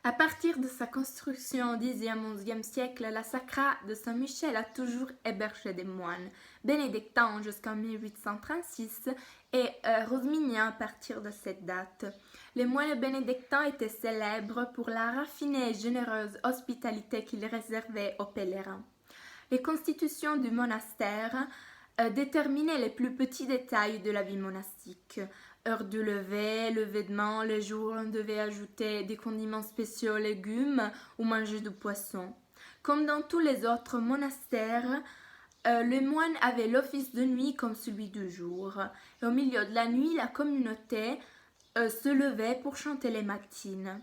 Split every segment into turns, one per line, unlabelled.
À partir de sa construction au Xe-XIe siècle, la Sacra de Saint-Michel a toujours hébergé des moines, bénédictins jusqu'en 1836 et rosminiens à partir de cette date. Les moines bénédictins étaient célèbres pour la raffinée et généreuse hospitalité qu'ils réservaient aux pèlerins. Les constitutions du monastère déterminaient les plus petits détails de la vie monastique. Heure de lever, le vêtement, les jours où on devait ajouter des condiments spéciaux aux légumes ou manger du poisson. Comme dans tous les autres monastères, les moines avaient l'office de nuit comme celui du jour. Et au milieu de la nuit, la communauté se levait pour chanter les matines.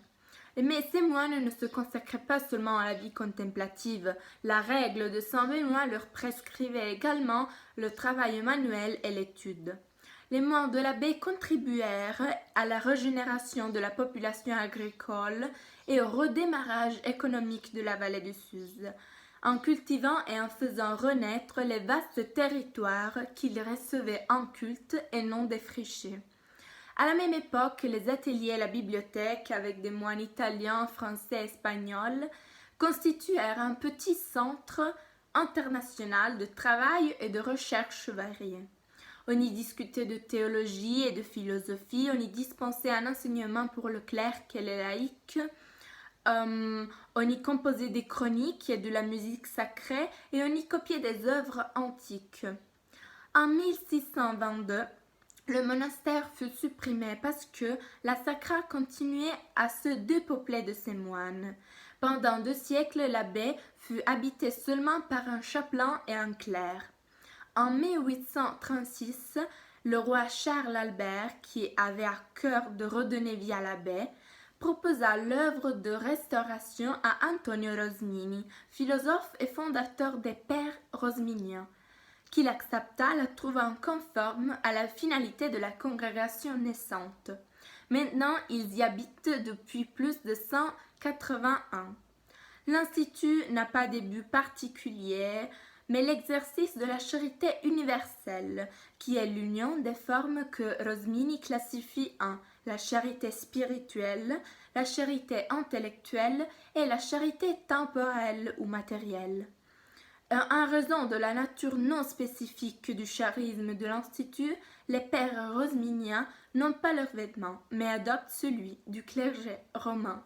Mais ces moines ne se consacraient pas seulement à la vie contemplative. La règle de Saint Benoît leur prescrivait également le travail manuel et l'étude. Les moines de l'abbaye contribuèrent à la régénération de la population agricole et au redémarrage économique de la vallée du Suse, en cultivant et en faisant renaître les vastes territoires qu'ils recevaient en culte et non défrichés. À la même époque, les ateliers et la bibliothèque, avec des moines italiens, français et espagnols, constituèrent un petit centre international de travail et de recherche variés. On y discutait de théologie et de philosophie, on y dispensait un enseignement pour le clerc et les laïcs, on y composait des chroniques et de la musique sacrée et on y copiait des œuvres antiques. En 1622, le monastère fut supprimé parce que la Sacra continuait à se dépeupler de ses moines. Pendant 2 siècles, l'abbaye fut habitée seulement par un chapelain et un clerc. En 1836, le roi Charles Albert, qui avait à cœur de redonner vie à l'abbaye, proposa l'œuvre de restauration à Antonio Rosmini, philosophe et fondateur des Pères rosminiens, qu'il accepta, la trouvant conforme à la finalité de la congrégation naissante. Maintenant, ils y habitent depuis plus de 180 ans. L'Institut n'a pas de but particulier, mais l'exercice de la charité universelle, qui est l'union des formes que Rosmini classifie en la charité spirituelle, la charité intellectuelle et la charité temporelle ou matérielle. En raison de la nature non spécifique du charisme de l'Institut, les pères rosminiens n'ont pas leur vêtement, mais adoptent celui du clergé romain.